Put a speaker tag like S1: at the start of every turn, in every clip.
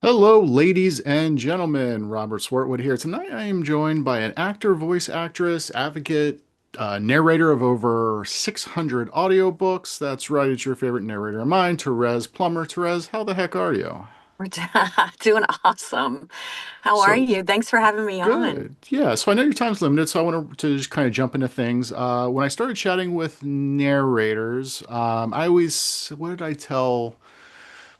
S1: Hello, ladies and gentlemen. Robert Swartwood here. Tonight I am joined by an actor, voice actress, advocate, narrator of over 600 audiobooks. That's right, it's your favorite narrator of mine, Thérèse Plummer. Thérèse, how the heck are you?
S2: We're doing awesome. How are
S1: So
S2: you? Thanks for having me on.
S1: good. Yeah, so I know your time's limited, so I want to just kind of jump into things. When I started chatting with narrators, I always, what did I tell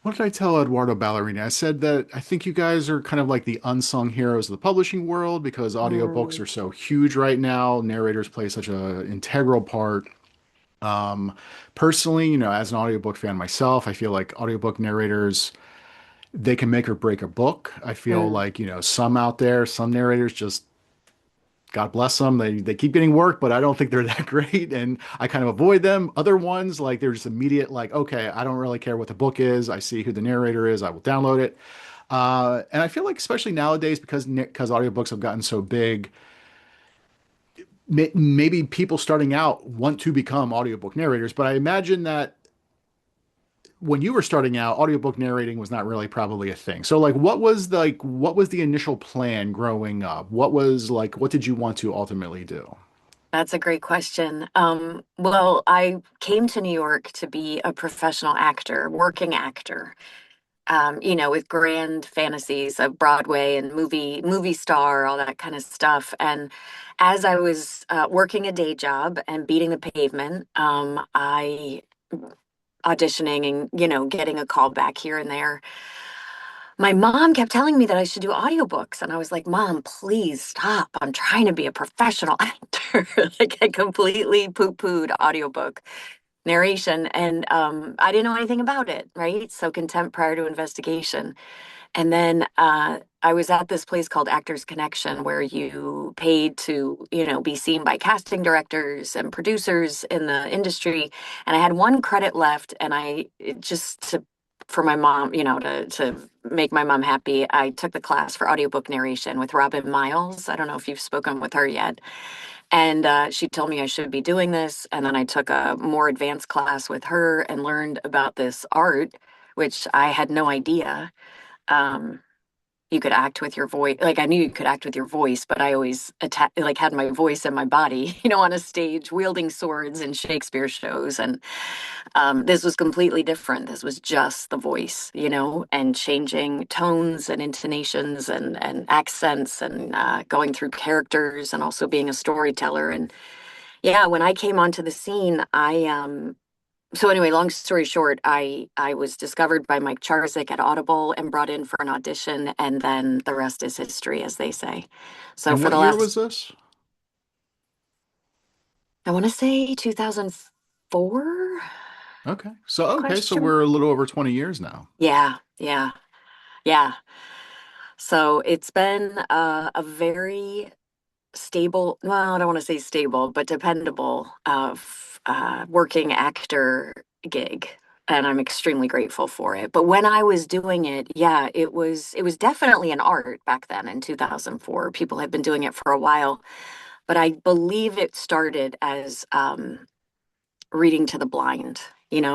S1: Eduardo Ballerini? I said that I think you guys are kind of like the unsung heroes of the publishing world because audiobooks
S2: Mm,
S1: are so huge right now. Narrators play such an integral part. Um, Personally, as an audiobook fan myself, I feel like audiobook narrators, they can make or break a book. I feel
S2: mm.
S1: like, some out there, some narrators just God bless them. They keep getting work, but I don't think they're that great, and I kind of avoid them. Other ones, like they're just immediate, like, okay, I don't really care what the book is. I see who the narrator is. I will download it. And I feel like, especially nowadays, because audiobooks have gotten so big, maybe people starting out want to become audiobook narrators. But I imagine that when you were starting out, audiobook narrating was not really probably a thing. So, like, what was the initial plan growing up? What did you want to ultimately do?
S2: That's a great question. Well, I came to New York to be a professional actor, working actor, with grand fantasies of Broadway and movie star, all that kind of stuff. And as I was working a day job and beating the pavement, I auditioning and, getting a call back here and there. My mom kept telling me that I should do audiobooks. And I was like, Mom, please stop. I'm trying to be a professional actor. Like I completely poo-pooed audiobook narration. And I didn't know anything about it, right? So contempt prior to investigation. And then I was at this place called Actors Connection where you paid to, be seen by casting directors and producers in the industry. And I had one credit left, and just for my mom, to make my mom happy, I took the class for audiobook narration with Robin Miles. I don't know if you've spoken with her yet. And she told me I should be doing this. And then I took a more advanced class with her and learned about this art, which I had no idea. Um, you could act with your voice. Like I knew you could act with your voice, but I always had my voice in my body, on a stage wielding swords in Shakespeare shows. And this was completely different. This was just the voice, and changing tones and intonations and accents and going through characters and also being a storyteller. And yeah, when I came onto the scene, so anyway, long story short, I was discovered by Mike Charzik at Audible and brought in for an audition, and then the rest is history, as they say. So
S1: And
S2: for
S1: what
S2: the
S1: year was
S2: last,
S1: this?
S2: I want to say 2004
S1: So
S2: question.
S1: we're a little over 20 years now.
S2: Yeah, yeah, yeah. So it's been a very stable, well, I don't want to say stable, but dependable working actor gig. And I'm extremely grateful for it. But when I was doing it, yeah, it was definitely an art back then in 2004. People had been doing it for a while, but I believe it started as reading to the blind,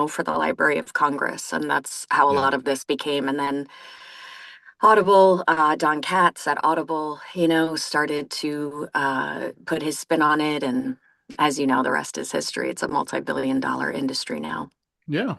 S2: for the Library of Congress, and that's how a
S1: Yeah.
S2: lot of this became. And then Audible, Don Katz at Audible, started to put his spin on it. And as you know, the rest is history. It's a multi-billion-dollar industry now
S1: Yeah.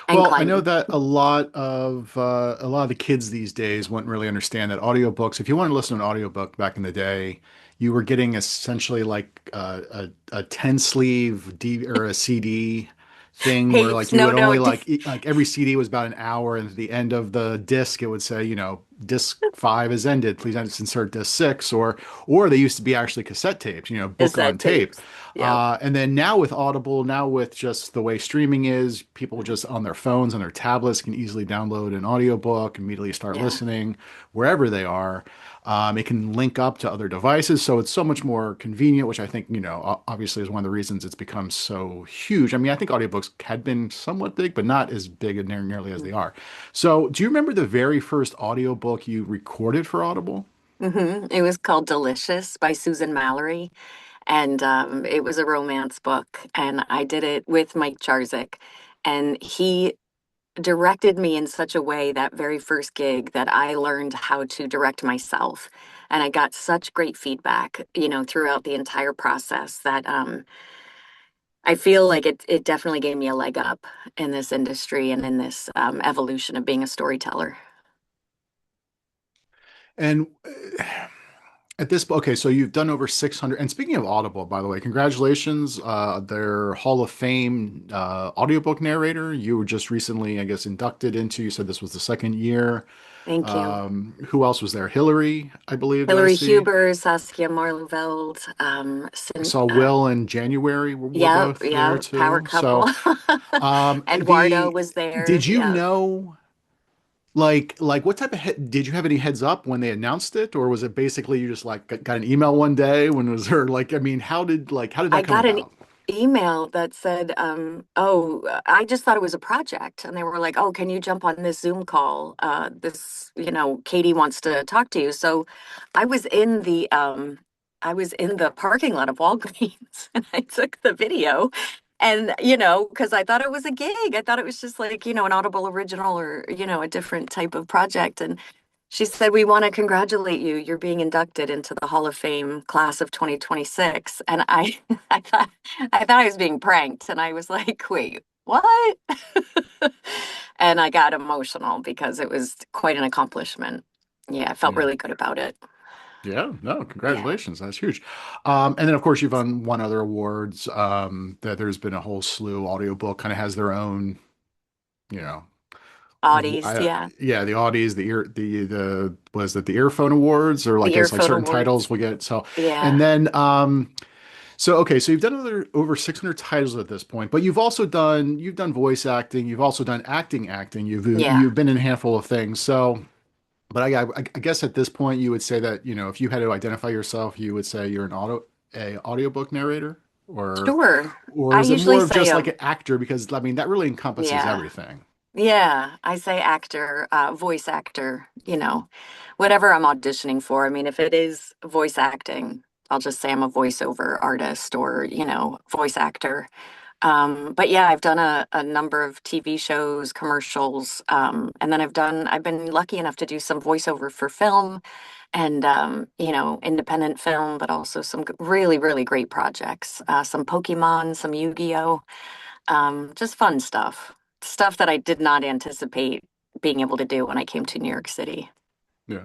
S2: and
S1: Well, I know
S2: climbing.
S1: that a lot of the kids these days wouldn't really understand that audiobooks, if you wanted to listen to an audiobook back in the day, you were getting essentially like a 10 sleeve D or a CD thing where like
S2: Tapes,
S1: you
S2: no,
S1: would
S2: no,
S1: only like every CD was about an hour, and at the end of the disc it would say, disc 5 is ended. Please insert disc 6, or they used to be actually cassette tapes, book on
S2: cassette
S1: tape.
S2: tapes. Yep.
S1: And then now with Audible, now with just the way streaming is, people just on their phones and their tablets can easily download an audiobook, immediately start
S2: Yeah.
S1: listening wherever they are. It can link up to other devices, so it's so much more convenient, which I think, obviously is one of the reasons it's become so huge. I mean, I think audiobooks had been somewhat big, but not as big and nearly as they are. So, do you remember the very first audiobook you recorded for Audible?
S2: It was called Delicious by Susan Mallory. And it was a romance book. And I did it with Mike Charzik. And he directed me in such a way that very first gig that I learned how to direct myself. And I got such great feedback, throughout the entire process that I feel like it definitely gave me a leg up in this industry and in this evolution of being a storyteller.
S1: And at this, okay, so you've done over 600. And speaking of Audible, by the way, congratulations. Their Hall of Fame audiobook narrator. You were just recently, I guess, inducted into, you said this was the second year.
S2: Thank you.
S1: Who else was there? Hillary, I believe, did I
S2: Hillary
S1: see?
S2: Huber, Saskia Marleveld,
S1: I saw Will and January were
S2: yep,
S1: both there
S2: yep, power
S1: too.
S2: couple.
S1: So,
S2: Eduardo
S1: the
S2: was there.
S1: did you
S2: Yeah.
S1: know? Like what type of did you have any heads up when they announced it, or was it basically you just like got an email one day when was there like I mean how did
S2: I
S1: that come
S2: got an
S1: about?
S2: email that said, oh, I just thought it was a project. And they were like, oh, can you jump on this Zoom call? Katie wants to talk to you. So I was in the um I was in the parking lot of Walgreens and I took the video. And, because I thought it was a gig. I thought it was just like, an Audible original or, a different type of project. And she said, we want to congratulate you. You're being inducted into the Hall of Fame class of 2026. And I thought I was being pranked. And I was like, wait, what? And I got emotional because it was quite an accomplishment. Yeah, I felt
S1: Yeah.
S2: really good about it.
S1: Yeah, no,
S2: Yeah.
S1: congratulations. That's huge. And then of course you've won other awards. That there's been a whole slew. Audiobook kind of has their own, you know,
S2: Audie's, yeah.
S1: yeah, the Audies, the was it the Earphone Awards or
S2: The
S1: like as like
S2: Earphone
S1: certain
S2: Awards.
S1: titles will get so and
S2: Yeah.
S1: then so okay, so you've done over 600 titles at this point, but you've done voice acting, you've also done acting.
S2: Yeah.
S1: You've been in a handful of things. So, but I guess at this point you would say that, if you had to identify yourself, you would say you're a audiobook narrator
S2: Sure.
S1: or
S2: I
S1: is it
S2: usually
S1: more of
S2: say
S1: just like an actor because I mean that really encompasses
S2: yeah.
S1: everything.
S2: Yeah, I say actor, voice actor, whatever I'm auditioning for. I mean, if it is voice acting, I'll just say I'm a voiceover artist or, voice actor. But yeah, I've done a number of TV shows, commercials, and then I've been lucky enough to do some voiceover for film and, independent film, but also some really, really great projects, some Pokemon, some Yu-Gi-Oh, just fun stuff, stuff that I did not anticipate being able to do when I came to New York City.
S1: Yeah.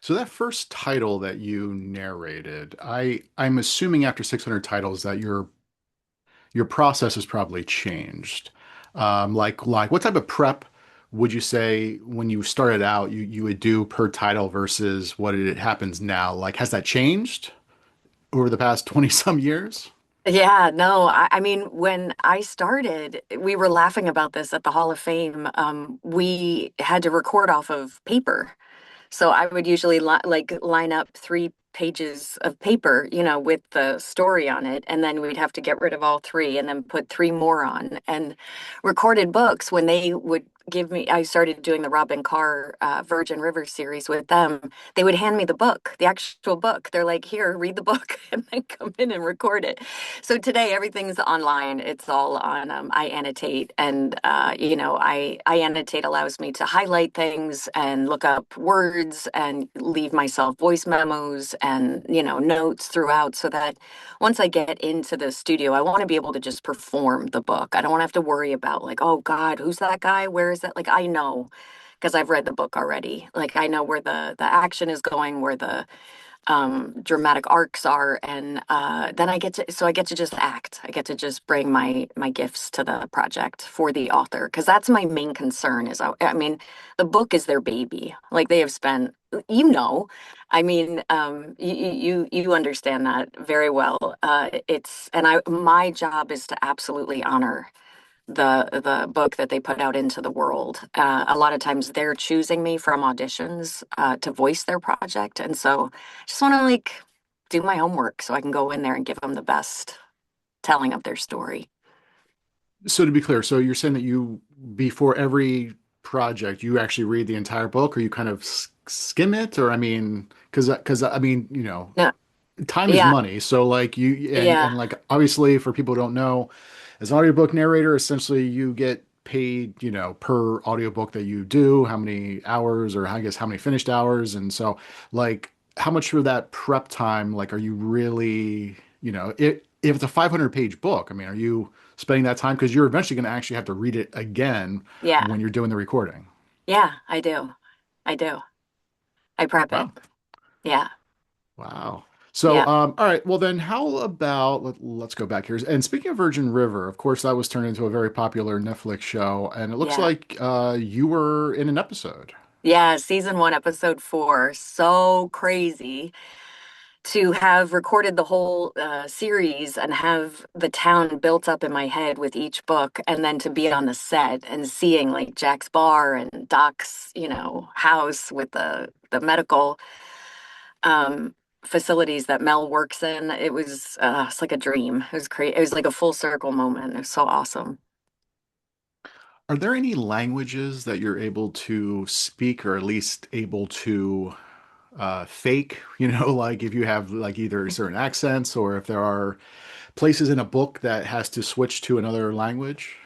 S1: So that first title that you narrated, I'm assuming after 600 titles that your process has probably changed. Like what type of prep would you say when you started out you would do per title versus what it happens now? Like has that changed over the past 20 some years?
S2: Yeah, no, I mean, when I started, we were laughing about this at the Hall of Fame. We had to record off of paper. So I would usually line up 3 pages of paper, with the story on it, and then we'd have to get rid of all three and then put three more on. And recorded books, when they would give me, I started doing the Robin Carr Virgin River series with them. They would hand me the book, the actual book. They're like, "Here, read the book," and then come in and record it. So today everything's online. It's all on. I annotate, and I annotate allows me to highlight things and look up words and leave myself voice memos and notes throughout, so that once I get into the studio, I want to be able to just perform the book. I don't want to have to worry about like, oh God, who's that guy? Where is that? Like I know because I've read the book already. Like I know where the action is going, where the dramatic arcs are, and then I get to just act. I get to just bring my gifts to the project for the author because that's my main concern. I mean, the book is their baby. Like they have spent, I mean, you understand that very well. My job is to absolutely honor the book that they put out into the world. A lot of times they're choosing me from auditions to voice their project, and so I just want to like do my homework so I can go in there and give them the best telling of their story.
S1: So to be clear, so you're saying that you before every project you actually read the entire book or you kind of skim it or I mean because I mean,
S2: No,
S1: time is
S2: yeah,
S1: money. So like you
S2: yeah,
S1: and like obviously for people who don't know, as an audiobook narrator, essentially you get paid, per audiobook that you do, how many hours, or I guess how many finished hours. And so, like, how much for that prep time, like, are you really, if it's a 500-page book, I mean, are you spending that time? Because you're eventually going to actually have to read it again
S2: Yeah.
S1: when you're doing the recording.
S2: Yeah, I do. I do. I prep it.
S1: Wow.
S2: Yeah.
S1: Wow. So,
S2: Yeah.
S1: all right. Well, then, how about let's go back here. And speaking of Virgin River, of course, that was turned into a very popular Netflix show, and it looks
S2: Yeah.
S1: like you were in an episode.
S2: Yeah, season one, episode four. So crazy to have recorded the whole series and have the town built up in my head with each book, and then to be on the set and seeing like Jack's bar and Doc's, house with the medical facilities that Mel works in. It's like a dream. It was great. It was like a full circle moment. It was so awesome.
S1: Are there any languages that you're able to speak, or at least able to fake? Like if you have like either certain accents, or if there are places in a book that has to switch to another language?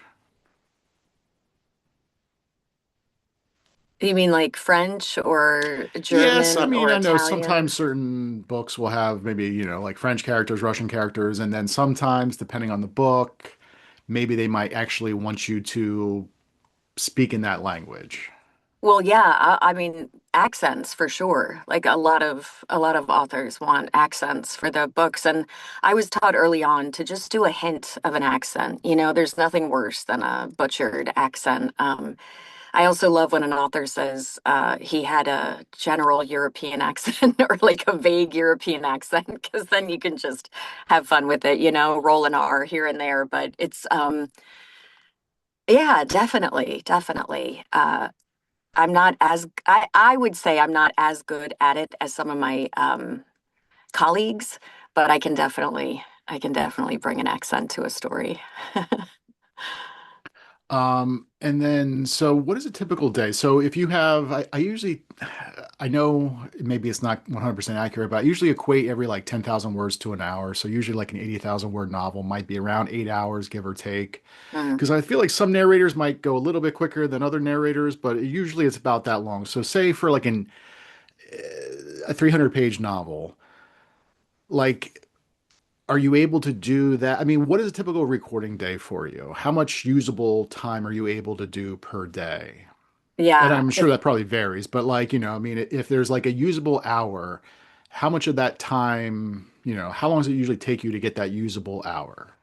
S2: You mean like French or
S1: Yes, I
S2: German
S1: mean,
S2: or
S1: I know sometimes
S2: Italian?
S1: certain books will have maybe, like French characters, Russian characters, and then sometimes, depending on the book, maybe they might actually want you to speak in that language.
S2: Well, yeah, I mean accents for sure. Like a lot of authors want accents for their books, and I was taught early on to just do a hint of an accent. There's nothing worse than a butchered accent. I also love when an author says he had a general European accent or like a vague European accent, because then you can just have fun with it, roll an R here and there. But yeah, definitely, definitely. I would say I'm not as good at it as some of my colleagues, but I can definitely bring an accent to a story.
S1: And then, so what is a typical day? So if you have, I usually, I know maybe it's not 100% accurate, but I usually equate every like 10,000 words to an hour. So usually like an 80,000 word novel might be around 8 hours, give or take.
S2: Mm.
S1: Because I feel like some narrators might go a little bit quicker than other narrators, but usually it's about that long. So say for like a 300-page novel, like, are you able to do that? I mean, what is a typical recording day for you? How much usable time are you able to do per day? And
S2: Yeah,
S1: I'm sure that probably varies, but like, I mean, if there's like a usable hour, how much of that time, how long does it usually take you to get that usable hour?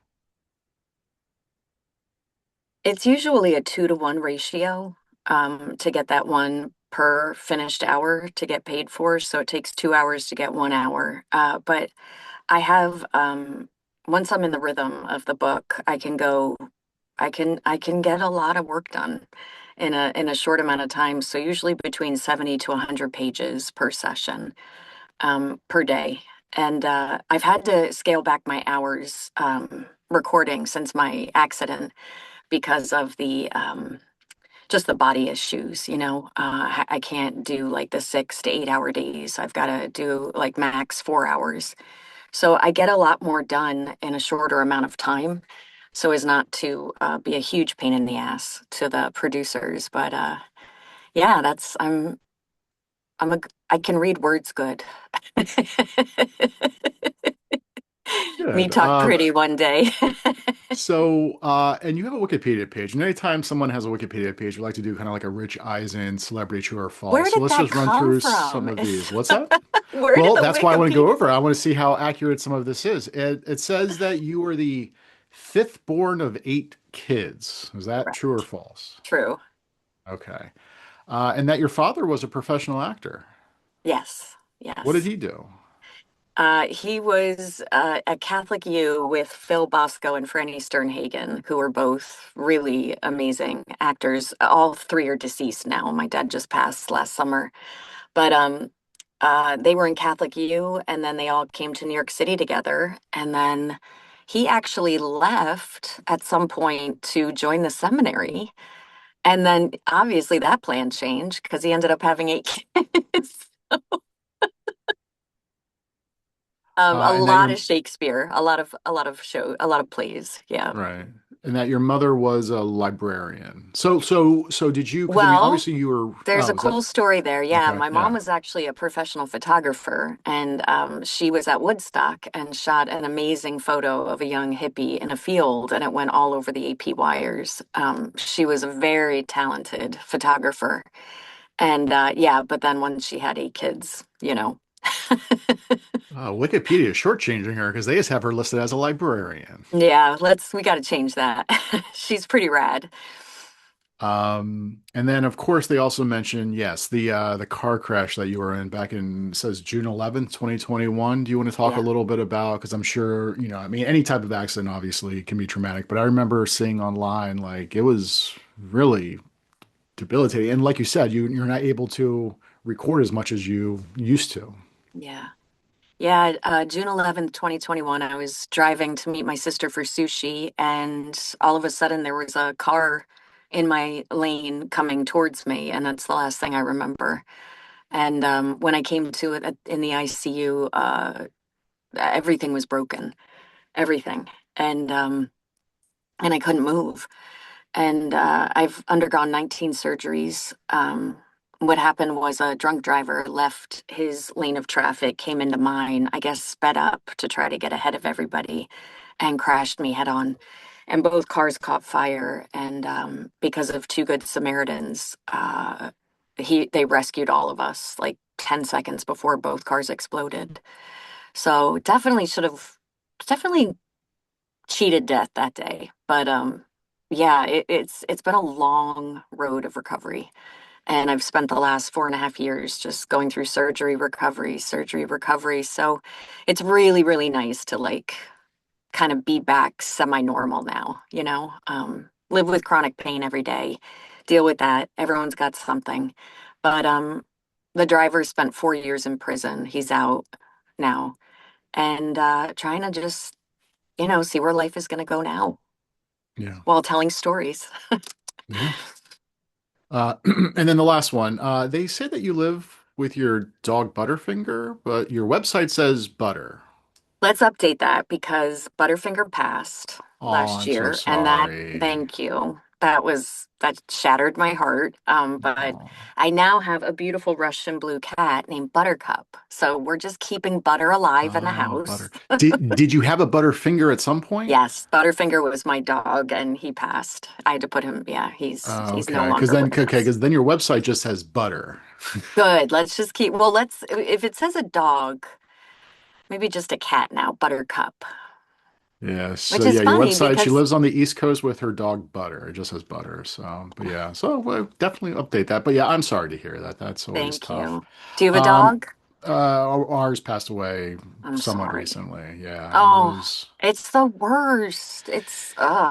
S2: it's usually a 2-to-1 ratio to get that one per finished hour to get paid for. So it takes 2 hours to get 1 hour. But I have once I'm in the rhythm of the book, I can get a lot of work done in a short amount of time. So usually between 70 to 100 pages per session, per day. And I've had to scale back my hours recording since my accident because of the just the body issues. I can't do like the 6 to 8 hour days. I've got to do like max 4 hours. So I get a lot more done in a shorter amount of time, so as not to be a huge pain in the ass to the producers. But yeah, I can read words good. Me
S1: Good.
S2: talk pretty one day.
S1: And you have a Wikipedia page, and anytime someone has a Wikipedia page, we like to do kind of like a Rich Eisen celebrity true or
S2: Where
S1: false. So
S2: did
S1: let's
S2: that
S1: just run
S2: come
S1: through some
S2: from?
S1: of these. What's that?
S2: Where did
S1: Well,
S2: the
S1: that's why I want to go
S2: Wikipedia?
S1: over. I want to see how accurate some of this is. It says that you were the fifth born of eight kids. Is that true or
S2: Correct.
S1: false?
S2: True.
S1: Okay. And that your father was a professional actor.
S2: Yes.
S1: What did
S2: Yes.
S1: he do?
S2: He was a Catholic U with Phil Bosco and Franny Sternhagen, who were both really amazing actors. All three are deceased now. My dad just passed last summer, but they were in Catholic U, and then they all came to New York City together. And then he actually left at some point to join the seminary, and then obviously that plan changed because he ended up having 8 kids. A
S1: And that
S2: lot
S1: your
S2: of Shakespeare, a lot of plays. Yeah.
S1: right. And that your mother was a librarian. So did you, because I mean,
S2: Well,
S1: obviously you were,
S2: there's a
S1: oh, is that
S2: cool story there. Yeah,
S1: okay?
S2: my mom
S1: Yeah.
S2: was actually a professional photographer, and she was at Woodstock and shot an amazing photo of a young hippie in a field, and it went all over the AP wires. She was a very talented photographer, and yeah, but then once she had 8 kids,
S1: Wikipedia is shortchanging her because they just have her listed as a librarian.
S2: yeah, we got to change that. She's pretty rad.
S1: And then of course they also mention, yes, the car crash that you were in back in, it says June 11th, 2021. Do you want to talk a
S2: Yeah,
S1: little bit about, because I'm sure, I mean, any type of accident obviously can be traumatic, but I remember seeing online like it was really debilitating. And like you said, you're not able to record as much as you used to.
S2: yeah. Yeah, June 11th, 2021, I was driving to meet my sister for sushi, and all of a sudden there was a car in my lane coming towards me, and that's the last thing I remember. And when I came to it in the ICU, everything was broken, everything, and and I couldn't move. And I've undergone 19 surgeries. What happened was a drunk driver left his lane of traffic, came into mine, I guess sped up to try to get ahead of everybody, and crashed me head on. And both cars caught fire. And because of two good Samaritans, they rescued all of us like 10 seconds before both cars exploded. So definitely cheated death that day. But yeah, it's been a long road of recovery. And I've spent the last 4.5 years just going through surgery, recovery, surgery, recovery. So it's really, really nice to like kind of be back semi-normal now, live with chronic pain every day, deal with that. Everyone's got something. But the driver spent 4 years in prison. He's out now and trying to just, see where life is going to go now
S1: Yeah.
S2: while telling stories.
S1: Yeah. And then the last one, they say that you live with your dog Butterfinger, but your website says Butter.
S2: Let's update that because Butterfinger passed
S1: Oh,
S2: last
S1: I'm so
S2: year, and
S1: sorry.
S2: thank you. That shattered my heart. But
S1: Oh,
S2: I now have a beautiful Russian blue cat named Buttercup. So we're just keeping Butter alive in the
S1: oh,
S2: house.
S1: Butter. Did you have a Butterfinger at some point?
S2: Yes, Butterfinger was my dog, and he passed. I had to put him. Yeah, he's no
S1: Okay, because
S2: longer
S1: then
S2: with us.
S1: your website just says Butter.
S2: Good. Let's just keep. Well, if it says a dog, maybe just a cat now, Buttercup,
S1: Yeah, so
S2: which is
S1: yeah, your
S2: funny
S1: website, she
S2: because
S1: lives on the East Coast with her dog Butter. It just says Butter. So, but yeah, so we'll definitely update that. But yeah, I'm sorry to hear that. That's always
S2: thank
S1: tough.
S2: you. Do you have a
S1: Um,
S2: dog?
S1: ours passed away
S2: I'm
S1: somewhat
S2: sorry.
S1: recently. Yeah, it
S2: Oh,
S1: was.
S2: it's the worst.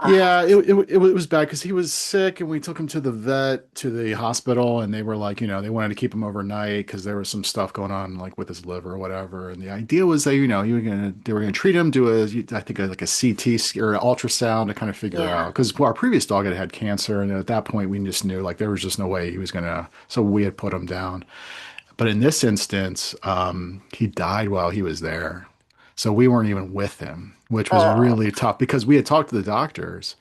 S1: Yeah, it was bad because he was sick, and we took him to the vet, to the hospital, and they were like, they wanted to keep him overnight because there was some stuff going on, like with his liver or whatever. And the idea was that, they were gonna treat him, do I think like a CT or an ultrasound to kind of figure out,
S2: Yeah.
S1: because our previous dog had cancer, and at that point we just knew like there was just no way he was gonna. So we had put him down. But in this instance, he died while he was there. So we weren't even with him, which was
S2: Oh,
S1: really tough because we had talked to the doctors,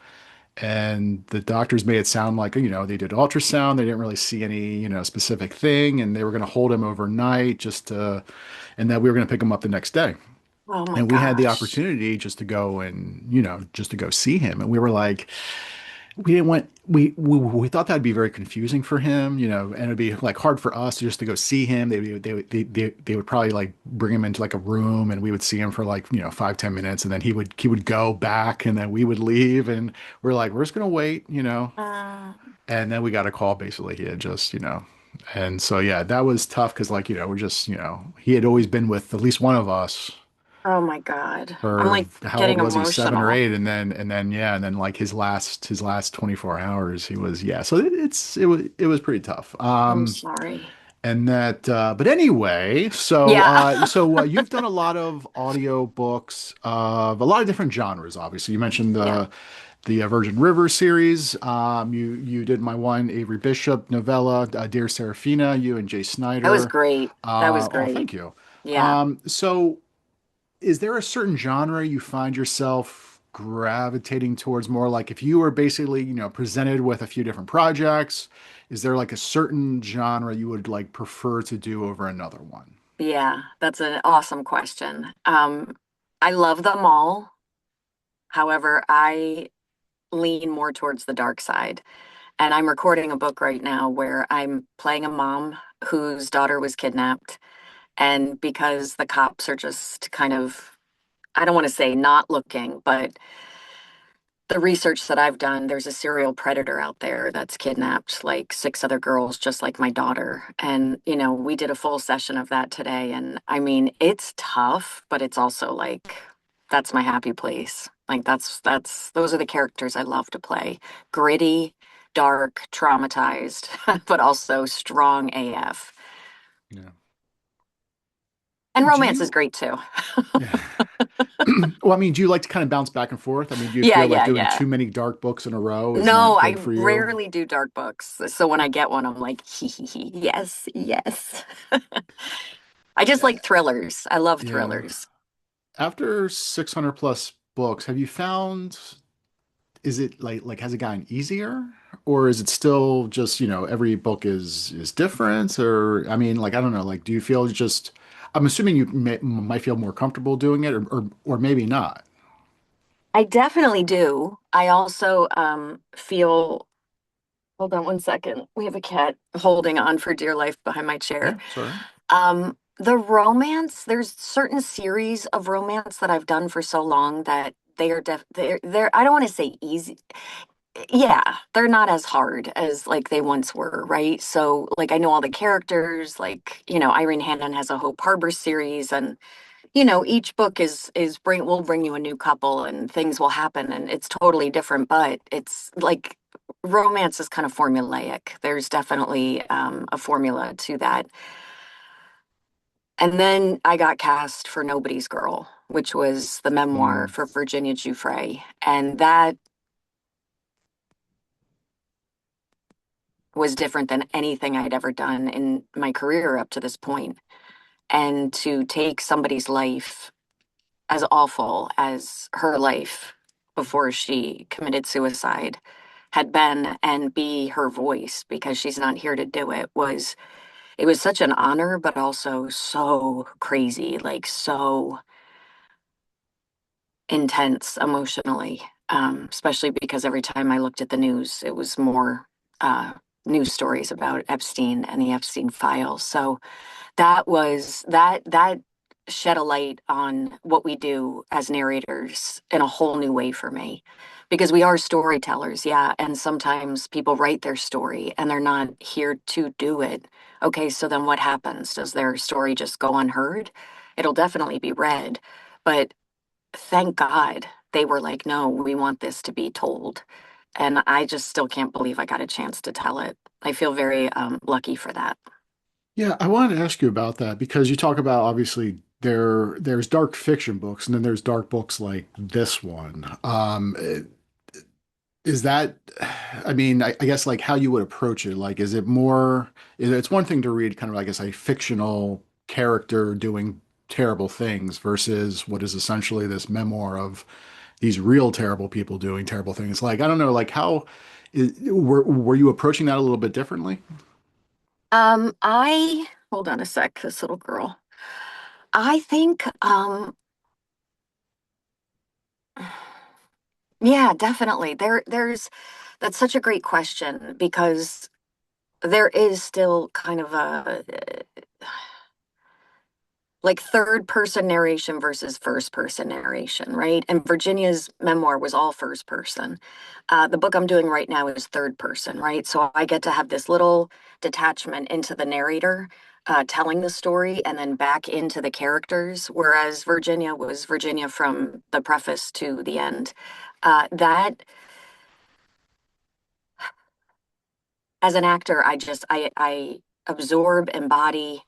S1: and the doctors made it sound like, they did ultrasound, they didn't really see any, specific thing, and they were going to hold him overnight and that we were going to pick him up the next day.
S2: oh my
S1: And we had the
S2: gosh.
S1: opportunity just to go and, just to go see him. And we were like, we didn't want we thought that'd be very confusing for him, and it'd be like hard for us just to go see him. They would probably like bring him into like a room, and we would see him for like 5-10 minutes, and then he would go back, and then we would leave, and we're like, we're just gonna wait,
S2: Uh,
S1: and then we got a call. Basically, he had just and so yeah, that was tough because like we're just he had always been with at least one of us
S2: oh my God. I'm
S1: for
S2: like
S1: how old
S2: getting
S1: was he? 7 or 8,
S2: emotional.
S1: and then like his last 24 hours, he was, yeah. So it was pretty tough.
S2: I'm sorry.
S1: And that but anyway,
S2: Yeah.
S1: you've done a lot of audio books of a lot of different genres. Obviously, you mentioned
S2: Yeah.
S1: the Virgin River series. You did my one Avery Bishop novella, Dear Serafina. You and Jay
S2: That was
S1: Snyder.
S2: great. That was
S1: Oh,
S2: great.
S1: thank you.
S2: Yeah.
S1: So is there a certain genre you find yourself? gravitating towards more like if you were basically, presented with a few different projects, is there like a certain genre you would like prefer to do over another one?
S2: Yeah, that's an awesome question. I love them all. However, I lean more towards the dark side. And I'm recording a book right now where I'm playing a mom whose daughter was kidnapped. And because the cops are just kind of, I don't want to say not looking, but the research that I've done, there's a serial predator out there that's kidnapped like six other girls, just like my daughter. And, we did a full session of that today. And I mean, it's tough, but it's also like, that's my happy place. Like those are the characters I love to play. Gritty, dark, traumatized, but also strong AF.
S1: Yeah.
S2: And
S1: Do
S2: romance is
S1: you,
S2: great too.
S1: yeah. Well, I mean, do you like to kind of bounce back and forth? I mean, do you
S2: Yeah,
S1: feel like
S2: yeah,
S1: doing
S2: yeah.
S1: too many dark books in a row is
S2: No,
S1: not
S2: I
S1: good for you?
S2: rarely do dark books. So when I get one, I'm like, hee hee hee, yes, yes. I just
S1: Yeah.
S2: like thrillers. I love
S1: Yeah.
S2: thrillers.
S1: After 600 plus books, have you found, is it like has it gotten easier, or is it still just, every book is different? Or I mean, like I don't know, like do you feel just, I'm assuming you might feel more comfortable doing it, or maybe not.
S2: I definitely do. I also feel, hold on one second. We have a cat holding on for dear life behind my chair.
S1: Yeah, sorry.
S2: The romance, there's certain series of romance that I've done for so long that they're I don't want to say easy. Yeah, they're not as hard as like they once were, right? So like I know all the characters, like, Irene Hannon has a Hope Harbor series, and each book is bring will bring you a new couple and things will happen and it's totally different, but it's like romance is kind of formulaic. There's definitely a formula to that. And then I got cast for Nobody's Girl, which was the memoir
S1: Mm,
S2: for Virginia Giuffre, and that was different than anything I'd ever done in my career up to this point. And to take somebody's life as awful as her life before she committed suicide had been and be her voice because she's not here to do it was such an honor, but also so crazy, like so intense emotionally, especially because every time I looked at the news, it was more uh, news stories about Epstein and the Epstein files. So that shed a light on what we do as narrators in a whole new way for me. Because we are storytellers, yeah, and sometimes people write their story and they're not here to do it. Okay, so then what happens? Does their story just go unheard? It'll definitely be read, but thank God they were like, no, we want this to be told. And I just still can't believe I got a chance to tell it. I feel very lucky for that.
S1: yeah, I wanted to ask you about that because you talk about obviously there's dark fiction books and then there's dark books like this one. Is that, I mean, I guess like how you would approach it. Like, is it more, it's one thing to read kind of, I guess, a fictional character doing terrible things versus what is essentially this memoir of these real terrible people doing terrible things. Like, I don't know, like were you approaching that a little bit differently?
S2: I hold on a sec, this little girl. I think, yeah, definitely. That's such a great question because there is still kind of a like third person narration versus first person narration, right? And Virginia's memoir was all first person. The book I'm doing right now is third person, right? So I get to have this little detachment into the narrator telling the story and then back into the characters, whereas Virginia was Virginia from the preface to the end. That as an actor, I absorb, embody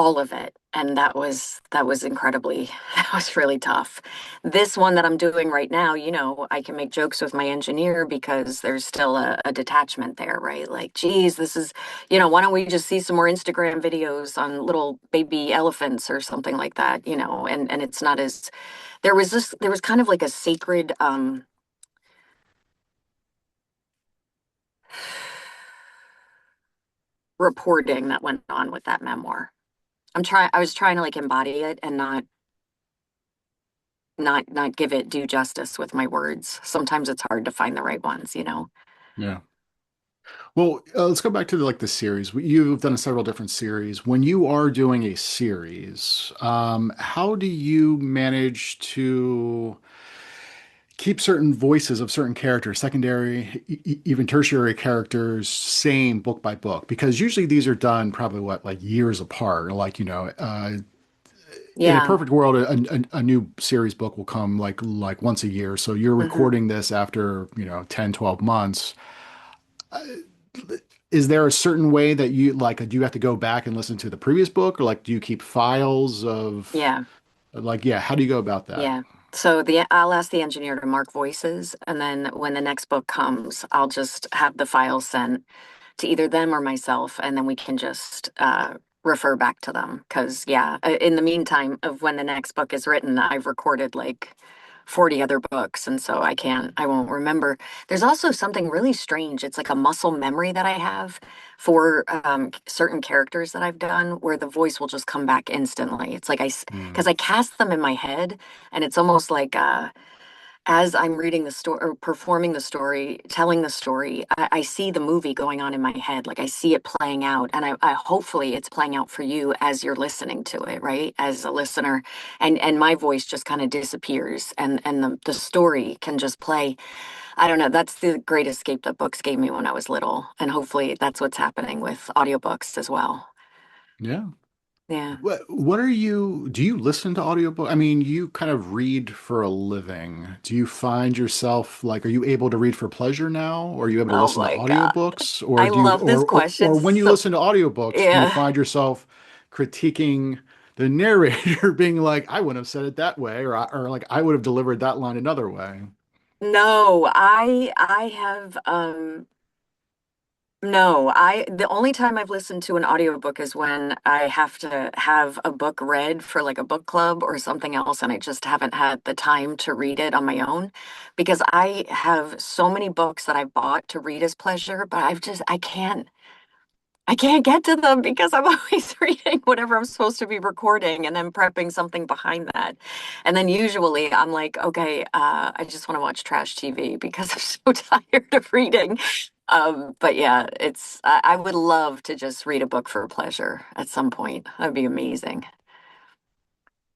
S2: all of it. And that was incredibly that was really tough. This one that I'm doing right now, I can make jokes with my engineer because there's still a detachment there, right? Like, geez, this is, why don't we just see some more Instagram videos on little baby elephants or something like that, and it's not as there was kind of like a sacred reporting that went on with that memoir. I was trying to like embody it and not give it due justice with my words. Sometimes it's hard to find the right ones.
S1: Yeah. Well, let's go back to the series. You've done several different series. When you are doing a series, how do you manage to keep certain voices of certain characters, secondary, even tertiary characters, same book by book? Because usually these are done probably what, like years apart. In a
S2: Yeah.
S1: perfect world, a new series book will come like once a year. So you're
S2: Hmm.
S1: recording this after, 10, 12 months. Is there a certain way that you like, do you have to go back and listen to the previous book, or like do you keep files of
S2: Yeah.
S1: yeah, how do you go about that?
S2: Yeah. So I'll ask the engineer to mark voices, and then when the next book comes, I'll just have the files sent to either them or myself, and then we can just refer back to them. Because, yeah, in the meantime of when the next book is written, I've recorded like 40 other books, and so I won't remember. There's also something really strange. It's like a muscle memory that I have for certain characters that I've done where the voice will just come back instantly. It's like because
S1: Hmm.
S2: I cast them in my head, and it's almost like, as I'm reading the story or performing the story, telling the story, I see the movie going on in my head. Like I see it playing out, and I hopefully it's playing out for you as you're listening to it, right? As a listener, and my voice just kind of disappears, and the story can just play. I don't know. That's the great escape that books gave me when I was little, and hopefully that's what's happening with audiobooks as well.
S1: Yeah.
S2: Yeah.
S1: Do you listen to audiobook? I mean, you kind of read for a living. Do you find yourself like, are you able to read for pleasure now? Or are you able to
S2: Oh
S1: listen to
S2: my God.
S1: audiobooks?
S2: I
S1: Or do you,
S2: love this
S1: or
S2: question.
S1: when you
S2: So,
S1: listen to audiobooks, do you
S2: yeah.
S1: find yourself critiquing the narrator being like, I wouldn't have said it that way, or like, I would have delivered that line another way?
S2: No, I have no, the only time I've listened to an audiobook is when I have to have a book read for like a book club or something else, and I just haven't had the time to read it on my own because I have so many books that I bought to read as pleasure, but I can't get to them because I'm always reading whatever I'm supposed to be recording and then prepping something behind that. And then usually I'm like, okay, I just want to watch trash TV because I'm so tired of reading. But yeah, I would love to just read a book for pleasure at some point. That'd be amazing.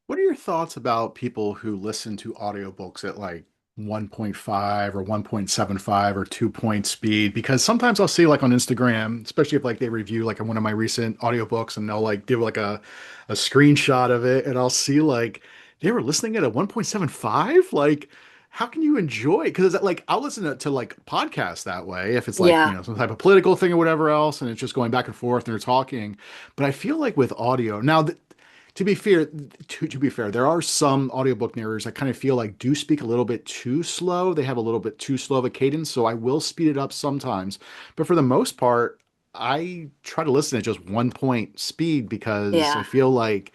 S1: What are your thoughts about people who listen to audiobooks at like 1.5 or 1.75 or 2 point speed? Because sometimes I'll see like on Instagram, especially if like they review like one of my recent audiobooks and they'll like give like a screenshot of it and I'll see like they were listening at a 1.75. Like, how can you enjoy it? Because like I'll listen to like podcasts that way if it's like,
S2: Yeah.
S1: some type of political thing or whatever else, and it's just going back and forth and they're talking. But I feel like with audio now, to be fair, to be fair, there are some audiobook narrators that kind of feel like do speak a little bit too slow. They have a little bit too slow of a cadence, so I will speed it up sometimes. But for the most part, I try to listen at just 1 point speed because I
S2: Yeah.
S1: feel like,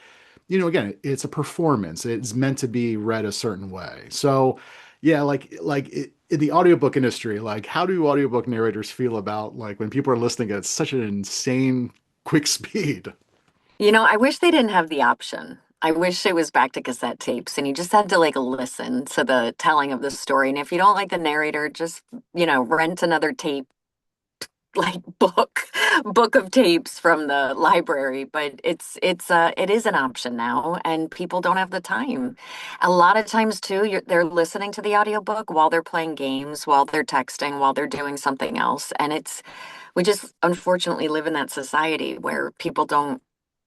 S1: again, it's a performance. It's meant to be read a certain way. So, yeah, in the audiobook industry, like how do audiobook narrators feel about like when people are listening at such an insane quick speed?
S2: I wish they didn't have the option. I wish it was back to cassette tapes and you just had to like listen to the telling of the story. And if you don't like the narrator, just, rent another tape, like book of tapes from the library. But it is an option now and people don't have the time. A lot of times too, they're listening to the audiobook while they're playing games, while they're texting, while they're doing something else. And we just unfortunately live in that society where people don't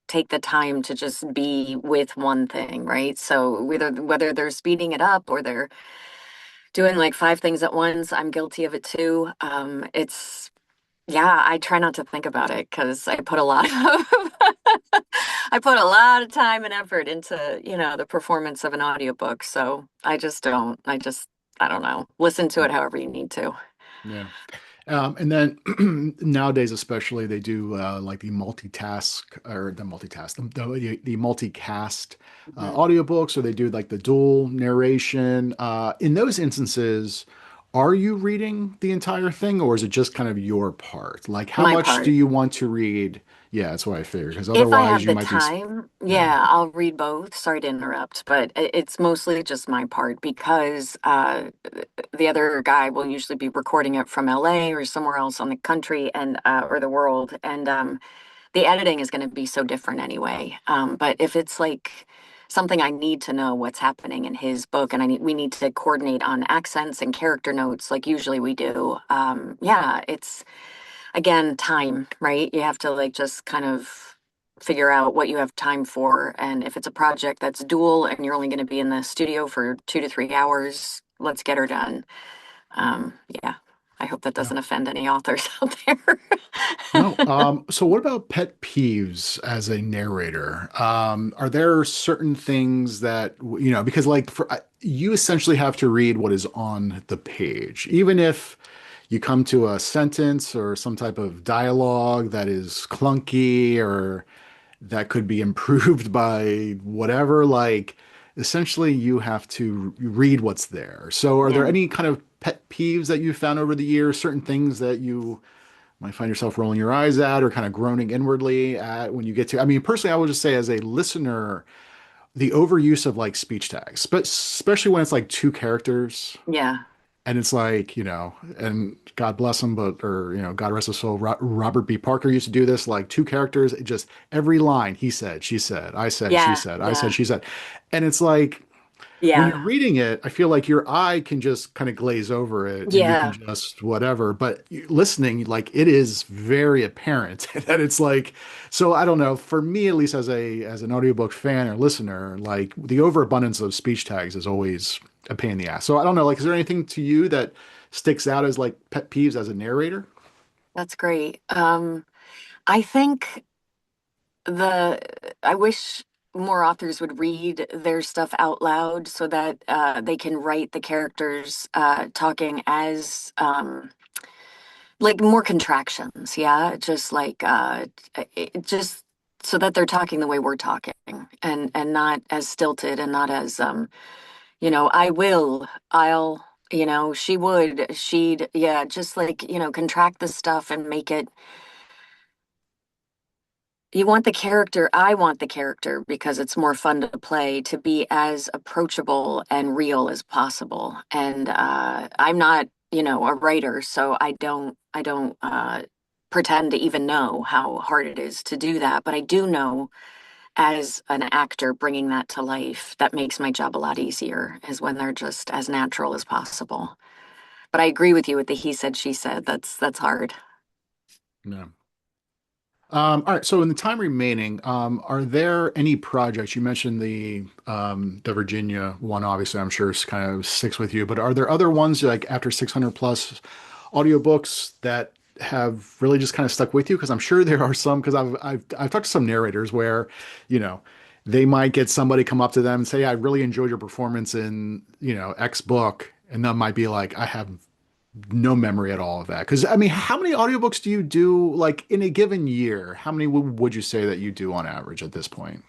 S2: take the time to just be with one thing, right? So whether they're speeding it up or they're doing like five things at once, I'm guilty of it too. It's Yeah, I try not to think about it because I put a lot of I put a lot of time and effort into, the performance of an audiobook. So I just don't. I don't know. Listen to it however you need to.
S1: Yeah. And then nowadays, especially, they do like the multitask or the multitask, the multicast
S2: Mhm.
S1: audiobooks, or they do like the dual narration. In those instances, are you reading the entire thing, or is it just kind of your part? Like, how
S2: My
S1: much do
S2: part.
S1: you want to read? Yeah, that's what I figured, because
S2: If I
S1: otherwise
S2: have
S1: you
S2: the
S1: might be,
S2: time,
S1: yeah.
S2: yeah, I'll read both. Sorry to interrupt, but it's mostly just my part because the other guy will usually be recording it from LA or somewhere else on the country and or the world, and the editing is going to be so different anyway. But if it's like something I need to know what's happening in his book, and we need to coordinate on accents and character notes, like usually we do. Yeah, it's again time, right? You have to like just kind of figure out what you have time for, and if it's a project that's dual and you're only going to be in the studio for 2 to 3 hours, let's get her done. Yeah, I hope that
S1: Yeah.
S2: doesn't offend any authors out there.
S1: No. So what about pet peeves as a narrator? Are there certain things that, because like you essentially have to read what is on the page, even if you come to a sentence or some type of dialogue that is clunky or that could be improved by whatever, like essentially you have to read what's there. So are there
S2: Yeah.
S1: any kind of pet peeves that you found over the years, certain things that you might find yourself rolling your eyes at or kind of groaning inwardly at when you get to, I mean, personally, I would just say as a listener, the overuse of like speech tags, but especially when it's like two characters
S2: Yeah.
S1: and it's like, and God bless him, but, or, God rest his soul, Robert B. Parker used to do this, like two characters, it just every line he said, she said, I said, she
S2: Yeah.
S1: said, I said,
S2: Yeah.
S1: she said. And it's like, when
S2: Yeah.
S1: you're reading it, I feel like your eye can just kind of glaze over it and you can
S2: Yeah.
S1: just whatever. But listening, like it is very apparent that it's like, so I don't know, for me at least as an audiobook fan or listener, like the overabundance of speech tags is always a pain in the ass. So I don't know, like is there anything to you that sticks out as like pet peeves as a narrator?
S2: That's great. I think the I wish more authors would read their stuff out loud so that they can write the characters talking as like more contractions, yeah, just like just so that they're talking the way we're talking and not as stilted and not as I will, I'll, she would, she'd, yeah, just like, contract the stuff and make it. You want the character, I want the character because it's more fun to play to be as approachable and real as possible. And I'm not, a writer, so I don't pretend to even know how hard it is to do that. But I do know as an actor bringing that to life, that makes my job a lot easier is when they're just as natural as possible. But I agree with you with the he said, she said. That's hard.
S1: No. All right. So in the time remaining, are there any projects? You mentioned the Virginia one, obviously, I'm sure is kind of sticks with you, but are there other ones like after 600 plus audiobooks that have really just kind of stuck with you? Because I'm sure there are some, because I've talked to some narrators where, you know, they might get somebody come up to them and say, I really enjoyed your performance in, X book. And that might be like, I have no memory at all of that. Because I mean, how many audiobooks do you do like in a given year? How many would you say that you do on average at this point?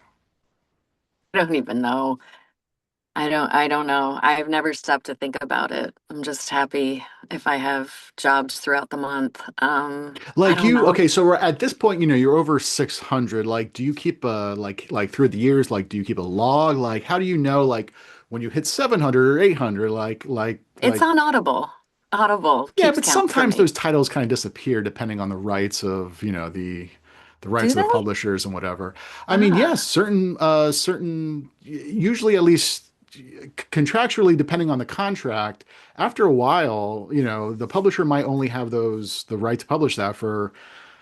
S2: I don't even know. I don't know. I've never stopped to think about it. I'm just happy if I have jobs throughout the month. I
S1: Like
S2: don't
S1: you,
S2: know.
S1: okay, so we're at this point, you're over 600. Like, do you keep like through the years, like do you keep a log? Like, how do you know like when you hit 700 or 800,
S2: It's on Audible. Audible
S1: yeah,
S2: keeps
S1: but
S2: count for
S1: sometimes
S2: me.
S1: those titles kind of disappear depending on the rights of, the rights
S2: Do
S1: of the
S2: they?
S1: publishers and whatever. I mean, yes,
S2: Ah,
S1: usually at least contractually, depending on the contract, after a while, the publisher might only have the right to publish that for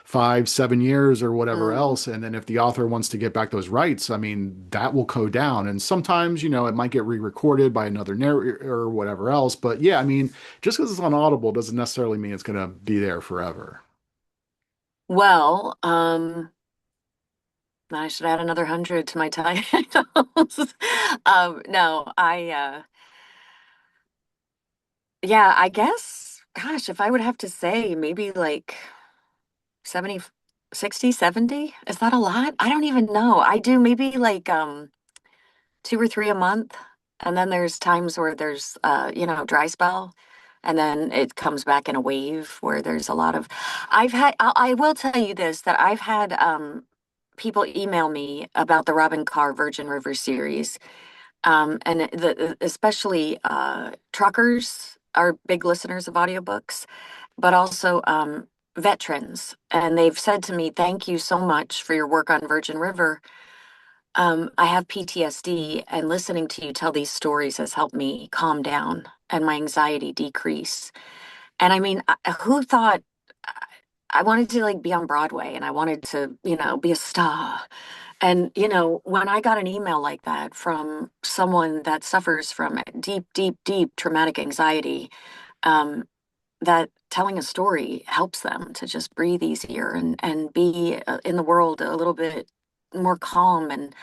S1: 5, 7 years or whatever
S2: mm,
S1: else. And then if the author wants to get back those rights, I mean, that will go down. And sometimes, it might get re-recorded by another narrator or whatever else. But yeah, I mean, just because it's on Audible doesn't necessarily mean it's going to be there forever.
S2: Well, I should add another 100 to my titles. No, yeah, I guess, gosh, if I would have to say, maybe like 70, 60, 70. Is that a lot? I don't even know. I do maybe like two or three a month. And then there's times where there's dry spell. And then it comes back in a wave where there's a lot of I will tell you this, that I've had people email me about the Robin Carr Virgin River series. And especially truckers are big listeners of audiobooks, but also veterans. And they've said to me, thank you so much for your work on Virgin River. I have PTSD, and listening to you tell these stories has helped me calm down and my anxiety decrease. And I mean, who thought I wanted to like be on Broadway and I wanted to, be a star? And, when I got an email like that from someone that suffers from deep, deep, deep traumatic anxiety, um, that telling a story helps them to just breathe easier and be in the world a little bit more calm. And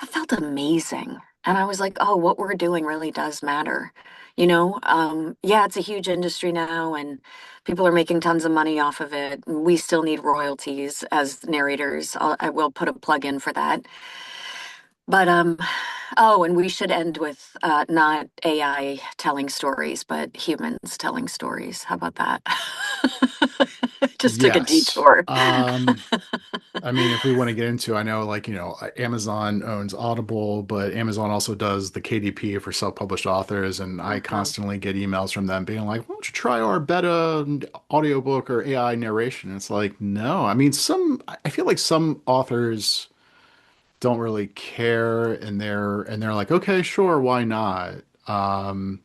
S2: that felt amazing. And I was like, oh, what we're doing really does matter. Yeah, it's a huge industry now and people are making tons of money off of it. We still need royalties as narrators. I will put a plug in for that. But oh, and we should end with not AI telling stories, but humans telling stories. How about that? Just took a
S1: Yes.
S2: detour.
S1: I mean, if we want to get into, I know like, Amazon owns Audible, but Amazon also does the KDP for self-published authors. And I
S2: Mhm.
S1: constantly get emails from them being like, why don't you try our beta audiobook or AI narration? And it's like, no, I mean, I feel like some authors don't really care and they're like, okay, sure, why not? Um,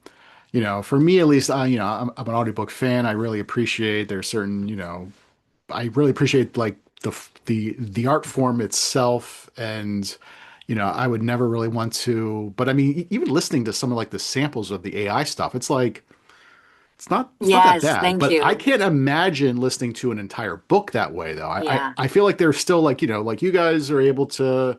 S1: for me at least, I'm an audiobook fan. I really appreciate there's certain, I really appreciate like the art form itself, and I would never really want to. But I mean, even listening to some of like the samples of the AI stuff, it's like it's not that
S2: Yes,
S1: bad.
S2: thank
S1: But I
S2: you.
S1: can't imagine listening to an entire book that way, though.
S2: Yeah.
S1: I feel like there's still like like you guys are able to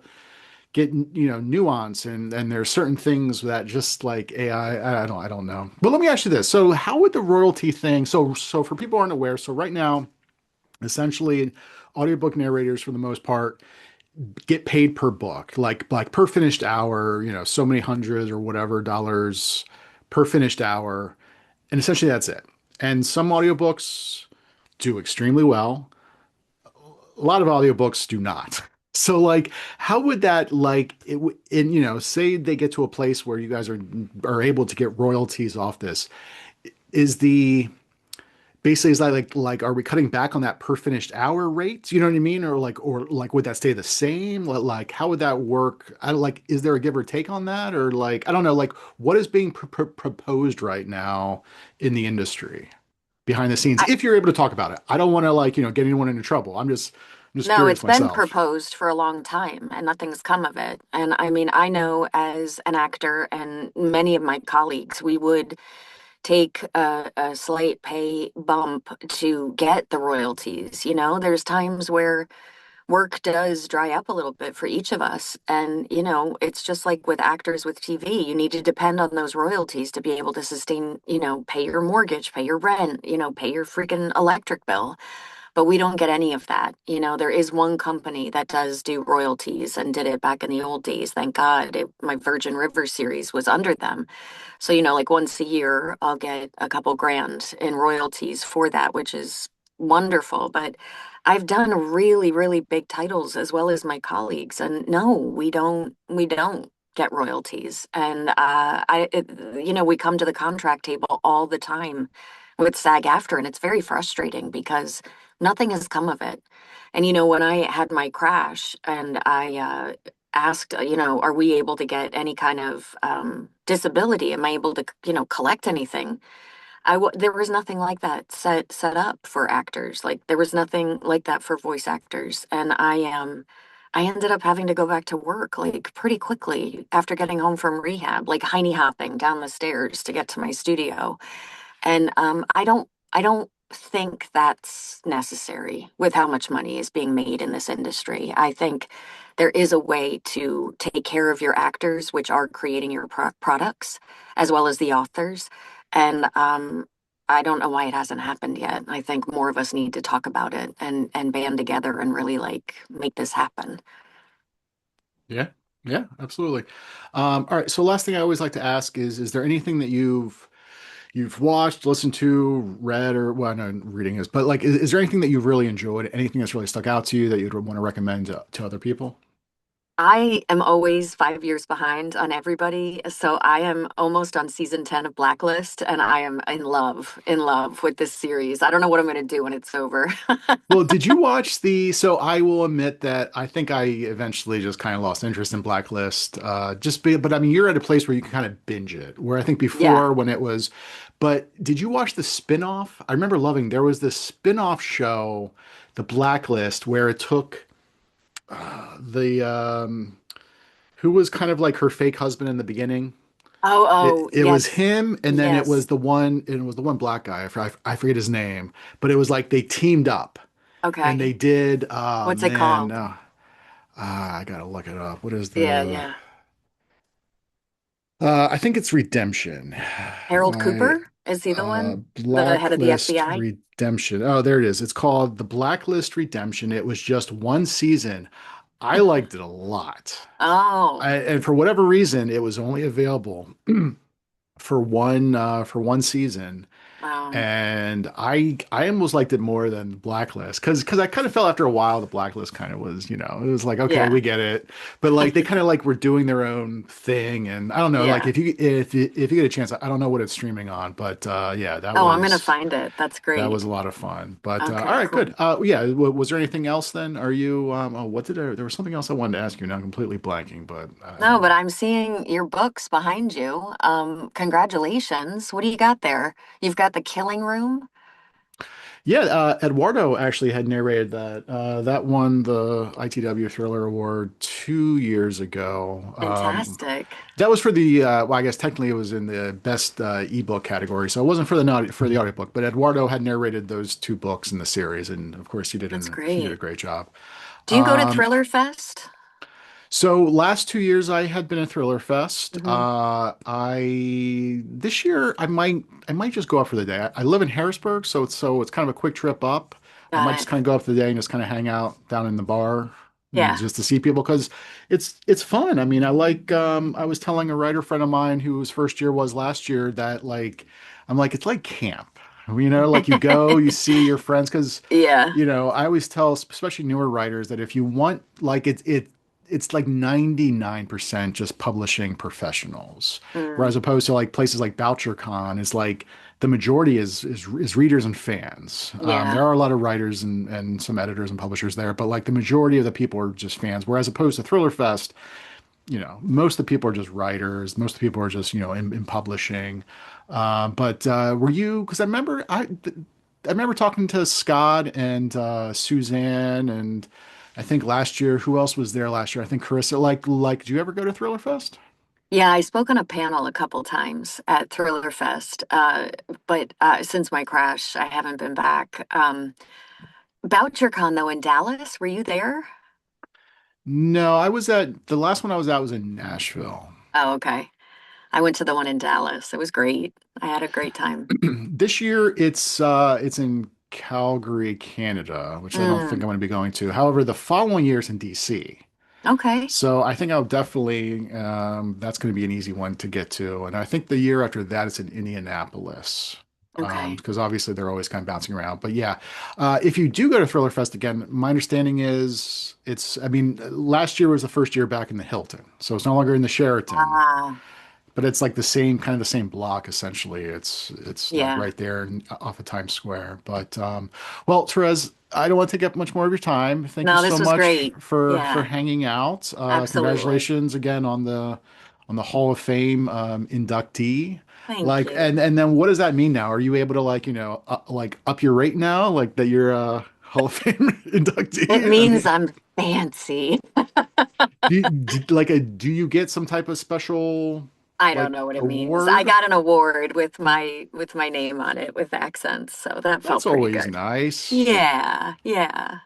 S1: get nuance, and there's certain things that just like AI, I don't know. But let me ask you this: so how would the royalty thing? So for people who aren't aware, so right now, essentially, audiobook narrators for the most part get paid per book, like per finished hour, so many hundreds or whatever dollars per finished hour, and essentially that's it. And some audiobooks do extremely well. A lot of audiobooks do not. So like how would that like in say they get to a place where you guys are able to get royalties off this, is the basically is that like are we cutting back on that per finished hour rate? You know what I mean? Or like would that stay the same? Like how would that work? I like is there a give or take on that, or like I don't know, like what is being proposed right now in the industry behind the scenes,
S2: I,
S1: if you're able to talk about it? I don't want to like get anyone into trouble. I'm just
S2: no,
S1: curious
S2: it's been
S1: myself.
S2: proposed for a long time and nothing's come of it. And I mean, I know as an actor and many of my colleagues, we would take a slight pay bump to get the royalties. There's times where work does dry up a little bit for each of us. And, it's just like with actors with TV, you need to depend on those royalties to be able to sustain, pay your mortgage, pay your rent, pay your freaking electric bill. But we don't get any of that. There is one company that does do royalties and did it back in the old days. Thank God my Virgin River series was under them. So, like once a year, I'll get a couple grand in royalties for that, which is wonderful. But I've done really, really big titles as well as my colleagues, and no, we don't get royalties. And we come to the contract table all the time with SAG-AFTRA, and it's very frustrating because nothing has come of it. And when I had my crash and I asked, are we able to get any kind of disability? Am I able to, collect anything? There was nothing like that set up for actors. Like there was nothing like that for voice actors, and I ended up having to go back to work like pretty quickly after getting home from rehab, like hiney hopping down the stairs to get to my studio. And I don't think that's necessary with how much money is being made in this industry. I think there is a way to take care of your actors, which are creating your products, as well as the authors. And I don't know why it hasn't happened yet. I think more of us need to talk about it and band together and really like make this happen.
S1: Yeah, yeah, absolutely. All right, so last thing I always like to ask is there anything that you've watched, listened to, read, or well, no, reading is, but like, is there anything that you've really enjoyed, anything that's really stuck out to you that you'd want to recommend to other people?
S2: I am always 5 years behind on everybody. So I am almost on season 10 of Blacklist, and I am in love with this series. I don't know what I'm going to do when it's over.
S1: Well, did you watch so I will admit that I think I eventually just kind of lost interest in Blacklist. But I mean, you're at a place where you can kind of binge it, where I think
S2: Yeah.
S1: before when it was, but did you watch the spin-off? I remember loving, there was this spin-off show, The Blacklist, where it took the, who was kind of like her fake husband in the beginning.
S2: Oh,
S1: It
S2: oh,
S1: it was
S2: yes.
S1: him, and then
S2: Yes.
S1: it was the one black guy. I forget his name, but it was like they teamed up and they
S2: Okay.
S1: did. Oh
S2: What's it
S1: man,
S2: called?
S1: I gotta look it up. What is
S2: Yeah,
S1: the?
S2: yeah.
S1: I think it's Redemption.
S2: Harold
S1: I
S2: Cooper? Is he the one? The head of the
S1: Blacklist
S2: FBI?
S1: Redemption. Oh, there it is. It's called The Blacklist Redemption. It was just one season. I liked it a lot.
S2: Oh,
S1: And for whatever reason, it was only available for one season.
S2: wow.
S1: And I almost liked it more than Blacklist because I kind of felt after a while the Blacklist kind of was, it was like, okay,
S2: Yeah.
S1: we get it. But like they kind of like were doing their own thing. And I don't know, like
S2: Yeah.
S1: if you get a chance, I don't know what it's streaming on, but yeah,
S2: Oh, I'm gonna find it. That's
S1: that was
S2: great.
S1: a lot of fun. But all
S2: Okay,
S1: right, good.
S2: cool.
S1: Yeah, was there anything else then? Are you oh, what did there was something else I wanted to ask you. Now I'm completely blanking, but
S2: No, but I'm seeing your books behind you. Congratulations. What do you got there? You've got The Killing Room.
S1: yeah, Eduardo actually had narrated that. That won the ITW Thriller Award 2 years ago.
S2: Fantastic.
S1: That was for the well, I guess technically it was in the best ebook category, so it wasn't for for the audiobook. But Eduardo had narrated those two books in the series, and of course
S2: That's
S1: he did a
S2: great.
S1: great job.
S2: Do you go to Thriller Fest?
S1: So last 2 years I had been at Thriller Fest.
S2: Hmm.
S1: I this year I might just go up for the day. I live in Harrisburg, so it's kind of a quick trip up. I might
S2: Got
S1: just
S2: it.
S1: kind of go up for the day and just kind of hang out down in the bar
S2: Yeah.
S1: just to see people because it's fun. I mean, I was telling a writer friend of mine whose first year was last year that like I'm like it's like camp. Like you go, you see your friends because
S2: Yeah.
S1: I always tell, especially newer writers, that if you want, like, it's like 99% just publishing professionals,
S2: Mm,
S1: whereas opposed to like places like BoucherCon is like the majority is readers and fans. There
S2: yeah.
S1: are a lot of writers and some editors and publishers there, but like the majority of the people are just fans. Whereas opposed to Thriller Fest, most of the people are just writers. Most of the people are just, in publishing. But were you? Because I remember talking to Scott and Suzanne, and I think last year, who else was there last year? I think Carissa. Did you ever go to Thriller Fest?
S2: Yeah, I spoke on a panel a couple times at Thriller Fest, but since my crash, I haven't been back. BoucherCon, though, in Dallas, were you there?
S1: No, I was at the last one I was at was in Nashville.
S2: Oh, okay. I went to the one in Dallas. It was great. I had a great time.
S1: This year it's in Calgary, Canada, which I don't think
S2: Mm,
S1: I'm going to be going to. However, the following year it's in DC.
S2: okay.
S1: So I think I'll definitely that's going to be an easy one to get to, and I think the year after that it's in Indianapolis
S2: Okay.
S1: because obviously they're always kind of bouncing around. But yeah, if you do go to Thriller Fest again, my understanding is it's. I mean, last year was the first year back in the Hilton, so it's no longer in the Sheraton,
S2: Ah,
S1: but it's like the same kind of the same block essentially. It's like
S2: yeah.
S1: right there off of Times Square. But well, Therese, I don't want to take up much more of your time. Thank you
S2: No,
S1: so
S2: this was
S1: much
S2: great.
S1: for
S2: Yeah,
S1: hanging out.
S2: absolutely.
S1: Congratulations again on the Hall of Fame inductee.
S2: Thank
S1: Like
S2: you.
S1: and then what does that mean now? Are you able to like like up your rate now? Like that you're a Hall of Fame
S2: It
S1: inductee? I
S2: means
S1: mean,
S2: I'm fancy.
S1: do you get some type of special?
S2: I don't
S1: like
S2: know what it means. I
S1: award?
S2: got an award with my name on it with accents, so that felt
S1: That's
S2: pretty
S1: always
S2: good.
S1: nice.
S2: Yeah, yeah.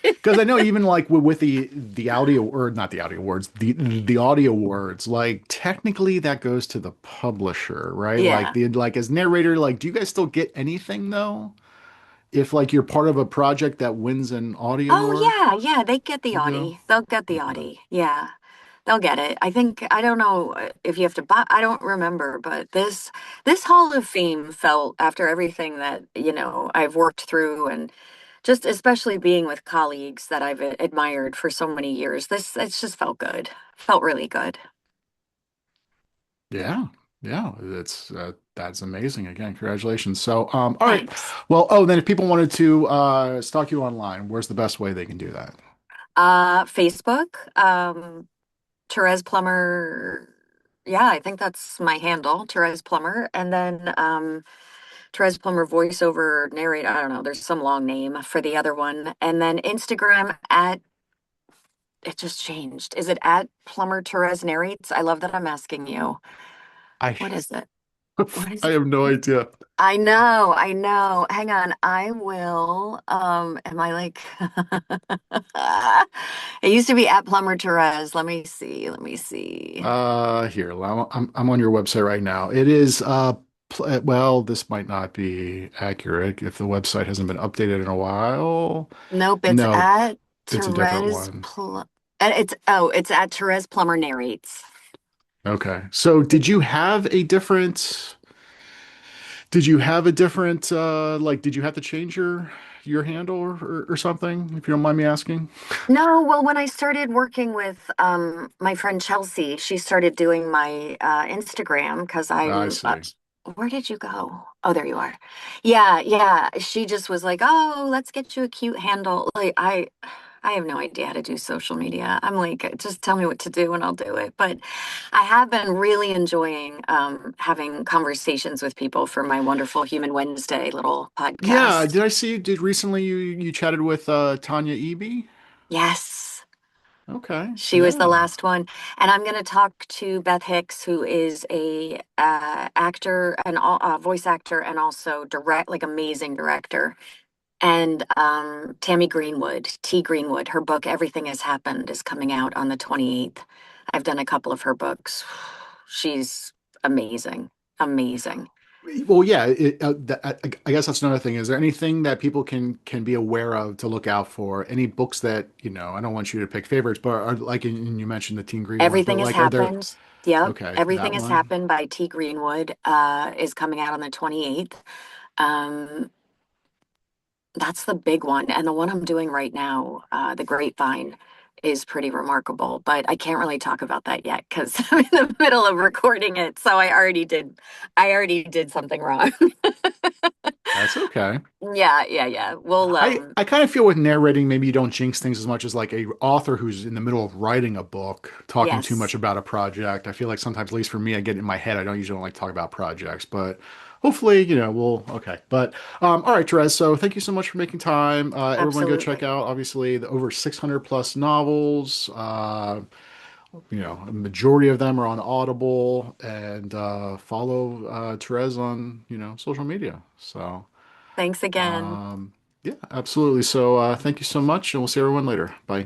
S1: Because I know even like with the audio or not the audio awards, the audio awards, like technically that goes to the publisher, right? Like
S2: Yeah.
S1: the like as narrator, like do you guys still get anything though? If like you're part of a project that wins an Audie
S2: Oh
S1: award,
S2: yeah, yeah, they get the
S1: you do?
S2: Audie. They'll get the
S1: Okay.
S2: Audie. Yeah. They'll get it. I think I don't know if you have to buy, I don't remember, but this Hall of Fame felt after everything that, I've worked through and just especially being with colleagues that I've admired for so many years. It's just felt good. Felt really good.
S1: Yeah. Yeah, that's amazing. Again, congratulations. So, all right.
S2: Thanks.
S1: Well, oh, then if people wanted to stalk you online, where's the best way they can do that?
S2: Facebook, Thérèse Plummer. Yeah, I think that's my handle, Thérèse Plummer. And then Thérèse Plummer voiceover narrate. I don't know. There's some long name for the other one. And then Instagram at it just changed. Is it at Plummer Therese narrates? I love that I'm asking you.
S1: I
S2: What is it? What is
S1: I
S2: it?
S1: have no idea.
S2: I know, I know. Hang on. I will am I like it used to be at Plumber Therese. Let me see. Let me see.
S1: Here, I'm on your website right now. It is well, this might not be accurate if the website hasn't been updated in a while.
S2: Nope, it's
S1: No,
S2: at
S1: it's a different
S2: Therese
S1: one.
S2: it's at Therese Plummer narrates.
S1: Okay. So did you have a different like did you have to change your handle or something, if you don't mind me asking?
S2: No, well, when I started working with my friend Chelsea, she started doing my Instagram because
S1: I
S2: I'm
S1: see.
S2: where did you go? Oh, there you are. Yeah, yeah. She just was like, "Oh, let's get you a cute handle." Like I have no idea how to do social media. I'm like, just tell me what to do and I'll do it. But I have been really enjoying having conversations with people for my wonderful Human Wednesday little
S1: Yeah,
S2: podcast.
S1: did I see you did recently you chatted with Tanya Eby?
S2: Yes.
S1: Okay.
S2: She was the
S1: Yeah.
S2: last one, and I'm going to talk to Beth Hicks, who is a actor and voice actor, and also direct, like amazing director. And Tammy Greenwood, T. Greenwood, her book "Everything Has Happened" is coming out on the 28th. I've done a couple of her books. She's amazing, amazing.
S1: Well, yeah, I guess that's another thing. Is there anything that people can be aware of to look out for? Any books that, I don't want you to pick favorites, but are like you mentioned the Teen Green ones, but
S2: Everything Has
S1: like are there
S2: Happened. Yep,
S1: okay,
S2: Everything
S1: that
S2: Has
S1: one?
S2: Happened by T. Greenwood is coming out on the 28th. Um, That's the big one. And the one I'm doing right now, The Grapevine, is pretty remarkable. But I can't really talk about that yet because I'm in the middle of recording it. So I already did something wrong.
S1: That's okay.
S2: Yeah, yeah, yeah. Well,
S1: I kind of feel with narrating, maybe you don't jinx things as much as like a author who's in the middle of writing a book, talking too much
S2: yes,
S1: about a project. I feel like sometimes, at least for me, I get in my head. I don't usually like to talk about projects, but hopefully, we'll okay. But all right, Therese. So thank you so much for making time. Everyone, go check
S2: absolutely.
S1: out obviously the over 600 plus novels. A majority of them are on Audible, and follow Therese on social media. So.
S2: Thanks again.
S1: Yeah, absolutely. So thank you so much, and we'll see everyone later. Bye.